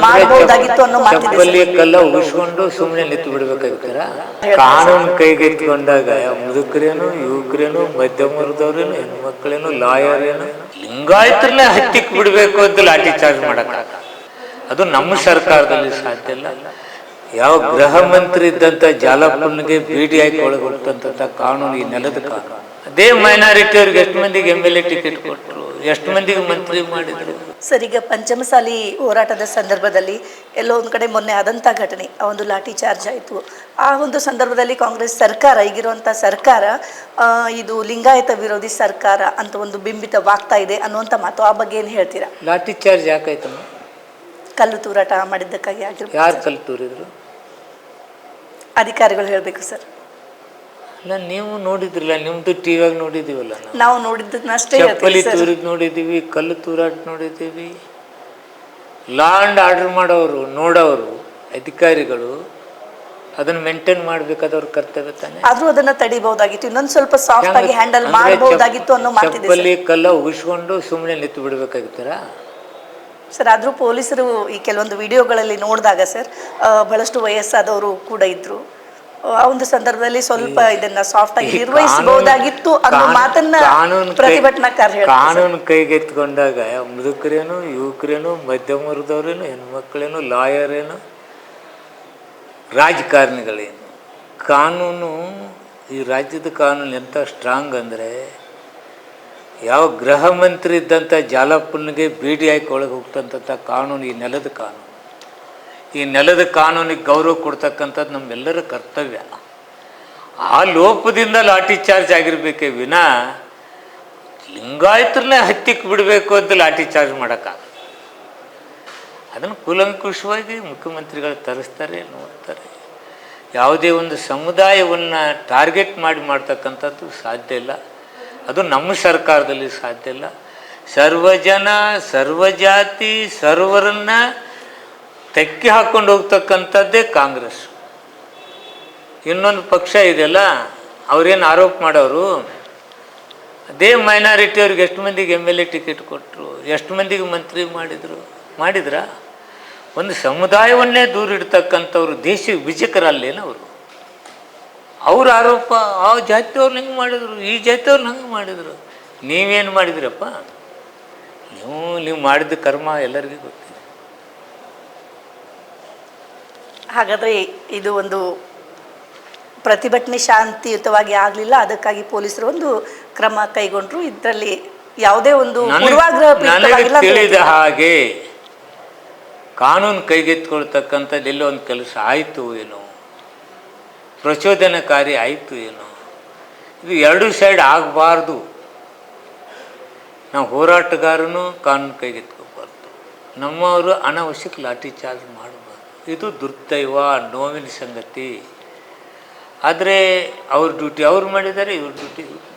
ಮಾಡಬಹುದಾಗಿತ್ತು ಅನ್ನೋ ಮಾತಿದೆ. ಚಪ್ಪಲಿ ಕಲ್ಲ ಉಗಿಸ್ಕೊಂಡು ಸುಮ್ಮನೆ ನಿಂತು ಬಿಡ್ಬೇಕಾಗಿತ್ತಾರ? ಕಾನೂನು ಕೈಗೆತ್ತಿಕೊಂಡಾಗ ಮುದುಕರೇನು, ಯುವಕರೇನು, ಮಧ್ಯಮ ವರ್ಗದವ್ರೇನು, ಹೆಣ್ಮಕ್ಳೇನು, ಲಾಯರ್ ಏನು, ಲಿಂಗಾಯತರನ್ನೇ ಹತ್ತಿಕ್ ಬಿಡ್ಬೇಕು ಅಂತ ಲಾಠಿ ಚಾರ್ಜ್ ಮಾಡಕ ಅದು ನಮ್ಮ ಸರ್ಕಾರದಲ್ಲಿ ಸಾಧ್ಯ ಇಲ್ಲ. ಯಾವ ಗೃಹ ಮಂತ್ರಿ ಇದ್ದಂತ ಜಾಲಪ್ಪನಿಗೆ ಬಿಡಿ ಹಾಕಿ ಒಳಗೆ ಹೋಗ್ತಂತ ಕಾನೂನು ಈ ನೆಲದ ಕಾನೂನು. ಅದೇ ಮೈನಾರಿಟಿ ಅವ್ರಿಗೆ ಎಷ್ಟು ಮಂದಿಗೆ MLA ಟಿಕೆಟ್ ಕೊಟ್ಟರು, ಎಷ್ಟು ಮಂದಿಗೆ ಮಂತ್ರಿ ಮಾಡಿದ್ರು. ಸರ್, ಈಗ ಪಂಚಮಸಾಲಿ ಹೋರಾಟದ ಸಂದರ್ಭದಲ್ಲಿ ಎಲ್ಲೋ ಒಂದು ಕಡೆ ಮೊನ್ನೆ ಆದಂಥ ಘಟನೆ, ಆ ಒಂದು ಲಾಠಿ ಚಾರ್ಜ್ ಆಯಿತು. ಆ ಒಂದು ಸಂದರ್ಭದಲ್ಲಿ ಕಾಂಗ್ರೆಸ್ ಸರ್ಕಾರ, ಈಗಿರುವಂಥ ಸರ್ಕಾರ ಇದು ಲಿಂಗಾಯತ ವಿರೋಧಿ ಸರ್ಕಾರ ಅಂತ ಒಂದು ಬಿಂಬಿತವಾಗ್ತಾ ಇದೆ ಅನ್ನುವಂಥ ಮಾತು, ಆ ಬಗ್ಗೆ ಏನು ಹೇಳ್ತೀರಾ? ಲಾಠಿ ಚಾರ್ಜ್ ಯಾಕಾಯ್ತಮ್ಮ? ಕಲ್ಲು ತೂರಾಟ ಮಾಡಿದ್ದಕ್ಕಾಗಿ ಆಗಿರ್ಬೋದು. ಯಾರು ಕಲ್ಲು ತೂರಿದ್ರು? ಅಧಿಕಾರಿಗಳು ಹೇಳಬೇಕು ಸರ್. ಅಲ್ಲ, ನೀವು ನೋಡಿದ್ರಲ್ಲ, ನಿಮ್ದು ಟಿವಿಯಾಗ ನೋಡಿದೀವಲ್ಲ, ನಾವು ನೋಡಿದ್ದನ್ನಷ್ಟೇ. ಚಪ್ಪಲಿ ತೂರಿದ್ ನೋಡಿದ್ದೀವಿ, ಕಲ್ಲು ತೂರಾಟ ನೋಡಿದ್ದೀವಿ. ಲಾ ಅಂಡ್ ಆರ್ಡರ್ ಮಾಡೋರು, ನೋಡೋರು, ಅಧಿಕಾರಿಗಳು ಅದನ್ನ ಮೇಂಟೈನ್ ಮಾಡ್ಬೇಕಾದವ್ರ ಕರ್ತವ್ಯ ತಾನೆ. ಆದ್ರೂ ಅದನ್ನ ತಡಿಬಹುದಾಗಿತ್ತು, ಇನ್ನೊಂದು ಸ್ವಲ್ಪ ಸಾಫ್ಟ್ ಆಗಿ ಹ್ಯಾಂಡಲ್ ಮಾಡಬಹುದಾಗಿತ್ತು ಅನ್ನೋ ಮಾತಿದೆ. ಚಪ್ಪಲಿ ಕಲ್ಲ ಉಗಿಸ್ಕೊಂಡು ಸುಮ್ಮನೆ ನಿಂತು ಬಿಡ್ಬೇಕಾಗಿತ್ತಾರ? ಸರ್, ಆದ್ರೂ ಪೊಲೀಸರು ಈ ಕೆಲವೊಂದು ವಿಡಿಯೋಗಳಲ್ಲಿ ನೋಡಿದಾಗ ಸರ್, ಬಹಳಷ್ಟು ವಯಸ್ಸಾದವರು ಕೂಡ ಇದ್ರು. ಆ ಒಂದು ಸಂದರ್ಭದಲ್ಲಿ ಸ್ವಲ್ಪ ಇದನ್ನ ಸಾಫ್ಟ್ ಆಗಿ ನಿರ್ವಹಿಸಬಹುದಾಗಿತ್ತು ಅನ್ನೋ ಮಾತನ್ನ ಪ್ರತಿಭಟನಾಕಾರರು ಕಾನೂನು ಕೈಗೆತ್ತಿಕೊಂಡಾಗ ಮುದುಕರೇನು, ಯುವಕರೇನು, ಮಧ್ಯಮ ವರ್ಗದವ್ರೇನು, ಹೆಣ್ಮಕ್ಳೇನು, ಲಾಯರ್ ಏನು, ರಾಜಕಾರಣಿಗಳೇನು, ಕಾನೂನು ಈ ರಾಜ್ಯದ ಕಾನೂನು ಎಂಥ ಸ್ಟ್ರಾಂಗ್ ಅಂದರೆ, ಯಾವ ಗೃಹ ಮಂತ್ರಿ ಇದ್ದಂಥ ಜಾಲಪ್ಪನಿಗೆ ಬಿಡಿ ಹಾಕಿ ಒಳಗೆ ಹೋಗ್ತಂಥ ಕಾನೂನು ಈ ನೆಲದ ಕಾನೂನು. ಈ ನೆಲದ ಕಾನೂನಿಗೆ ಗೌರವ ಕೊಡ್ತಕ್ಕಂಥದ್ದು ನಮ್ಮೆಲ್ಲರ ಕರ್ತವ್ಯ. ಆ ಲೋಪದಿಂದ ಲಾಠಿ ಚಾರ್ಜ್ ಆಗಿರ್ಬೇಕೇ ವಿನ ಲಿಂಗಾಯತರನ್ನೇ ಹತ್ತಿಕ್ ಬಿಡಬೇಕು ಅಂತ ಲಾಠಿ ಚಾರ್ಜ್ ಮಾಡೋಕ್ಕಾಗ. ಅದನ್ನು ಕೂಲಂಕುಷವಾಗಿ ಮುಖ್ಯಮಂತ್ರಿಗಳು ತರಿಸ್ತಾರೆ, ನೋಡ್ತಾರೆ. ಯಾವುದೇ ಒಂದು ಸಮುದಾಯವನ್ನು ಟಾರ್ಗೆಟ್ ಮಾಡಿ ಮಾಡ್ತಕ್ಕಂಥದ್ದು ಸಾಧ್ಯ ಇಲ್ಲ. ಅದು ನಮ್ಮ ಸರ್ಕಾರದಲ್ಲಿ ಸಾಧ್ಯ ಇಲ್ಲ. ಸರ್ವಜನ, ಸರ್ವಜಾತಿ, ಸರ್ವರನ್ನ ತೆಕ್ಕಿ ಹಾಕ್ಕೊಂಡು ಹೋಗ್ತಕ್ಕಂಥದ್ದೇ ಕಾಂಗ್ರೆಸ್. ಇನ್ನೊಂದು ಪಕ್ಷ ಇದೆಯಲ್ಲ, ಅವ್ರೇನು ಆರೋಪ ಮಾಡೋರು, ಅದೇ ಮೈನಾರಿಟಿ ಅವ್ರಿಗೆ ಎಷ್ಟು ಮಂದಿಗೆ MLA ಟಿಕೆಟ್ ಕೊಟ್ಟರು, ಎಷ್ಟು ಮಂದಿಗೆ ಮಂತ್ರಿ ಮಾಡಿದ್ರ? ಒಂದು ಸಮುದಾಯವನ್ನೇ ದೂರಿಡ್ತಕ್ಕಂಥವ್ರು ದೇಶ ವಿಭಜಕರಲ್ಲೇನು ಅವರು? ಅವ್ರ ಆರೋಪ, ಆ ಜಾತಿಯವ್ರನ್ನ ಹಿಂಗೆ ಮಾಡಿದ್ರು, ಈ ಜಾತಿಯವ್ರನ್ನ ಹಂಗೆ ಮಾಡಿದರು. ನೀವೇನು ಮಾಡಿದ್ರಪ್ಪ? ನೀವು ಮಾಡಿದ ಕರ್ಮ ಎಲ್ಲರಿಗೂ ಗೊತ್ತಿದೆ. ಹಾಗಾದರೆ ಇದು ಒಂದು ಪ್ರತಿಭಟನೆ ಶಾಂತಿಯುತವಾಗಿ ಆಗಲಿಲ್ಲ, ಅದಕ್ಕಾಗಿ ಪೊಲೀಸರು ಒಂದು ಕ್ರಮ ಕೈಗೊಂಡ್ರು. ಇದರಲ್ಲಿ ಯಾವುದೇ ಒಂದು ನನಗೆ ತಿಳಿದ ಹಾಗೆ ಕಾನೂನು ಕೈಗೆತ್ತಿಕೊಳ್ತಕ್ಕಂಥದ್ದು ಎಲ್ಲೋ ಒಂದು ಕೆಲಸ ಆಯಿತು ಏನೋ, ಪ್ರಚೋದನಕಾರಿ ಆಯಿತು ಏನೋ. ಇದು ಎರಡು ಸೈಡ್ ಆಗಬಾರ್ದು. ನಾವು ಹೋರಾಟಗಾರನು ಕಾನೂನು ಕೈಗೆತ್ಕೋಬಾರ್ದು, ನಮ್ಮವರು ಅನಾವಶ್ಯಕ ಲಾಠಿ ಚಾರ್ಜ್ ಮಾಡಬಾರ್ದು. ಇದು ದುರ್ದೈವ, ನೋವಿನ ಸಂಗತಿ. ಆದರೆ ಅವ್ರ ಡ್ಯೂಟಿ ಅವ್ರು ಮಾಡಿದ್ದಾರೆ, ಇವ್ರ ಡ್ಯೂಟಿ ಇವ್ರು ಮಾಡಿದ್ದಾರೆ.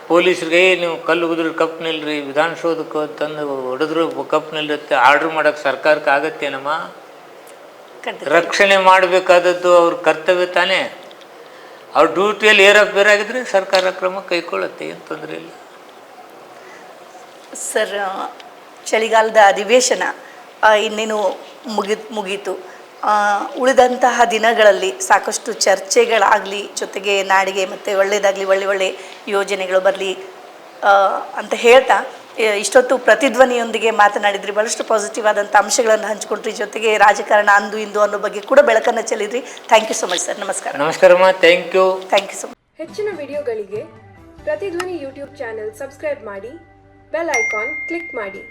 ಪೊಲೀಸ್ರಿಗೆ ನೀವು ಕಲ್ಲು ಉಗಿದ್ರೆ ಕಪ್ ನಿಲ್ರಿ, ವಿಧಾನಸೌಧಕ್ಕೆ ತಂದು ಹೊಡೆದ್ರು ಕಪ್ ನಿಲ್ಲುತ್ತೆ, ಆರ್ಡ್ರ್ ಮಾಡೋಕ್ಕೆ ಸರ್ಕಾರಕ್ಕೆ ಆಗತ್ತೇನಮ್ಮ? ರಕ್ಷಣೆ ಮಾಡಬೇಕಾದದ್ದು ಅವ್ರ ಕರ್ತವ್ಯ ತಾನೇ. ಅವ್ರ ಡ್ಯೂಟಿಯಲ್ಲಿ ಏರಾಗಿದ್ರೆ ಸರ್ಕಾರ ಕ್ರಮ ಕೈಗೊಳ್ಳುತ್ತೆ, ಏನು ತೊಂದರೆ ಇಲ್ಲ. ಸರ್, ಚಳಿಗಾಲದ ಅಧಿವೇಶನ ಇನ್ನೇನು ಮುಗೀತು. ಉಳಿದಂತಹ ದಿನಗಳಲ್ಲಿ ಸಾಕಷ್ಟು ಚರ್ಚೆಗಳಾಗಲಿ, ಜೊತೆಗೆ ನಾಡಿಗೆ ಮತ್ತು ಒಳ್ಳೆಯದಾಗಲಿ, ಒಳ್ಳೆ ಯೋಜನೆಗಳು ಬರಲಿ ಅಂತ ಹೇಳ್ತಾ ಇಷ್ಟೊತ್ತು ಪ್ರತಿಧ್ವನಿಯೊಂದಿಗೆ ಮಾತನಾಡಿದ್ರಿ. ಭಾಳಷ್ಟು ಪಾಸಿಟಿವ್ ಆದಂಥ ಅಂಶಗಳನ್ನು ಹಂಚ್ಕೊಂಡ್ರಿ, ಜೊತೆಗೆ ರಾಜಕಾರಣ ಅಂದು ಇಂದು ಅನ್ನೋ ಬಗ್ಗೆ ಕೂಡ ಬೆಳಕನ್ನು ಚೆಲ್ಲಿದ್ರಿ. Thank you so much sir. ನಮಸ್ಕಾರ. ನಮಸ್ಕಾರಮ್ಮ. Thank you so much. ಹೆಚ್ಚಿನ ವಿಡಿಯೋಗಳಿಗೆ ಪ್ರತಿಧ್ವನಿ ಯೂಟ್ಯೂಬ್ ಚಾನೆಲ್ ಸಬ್ಸ್ಕ್ರೈಬ್ ಮಾಡಿ, ಬೆಲ್ ಐಕಾನ್ ಕ್ಲಿಕ್ ಮಾಡಿ.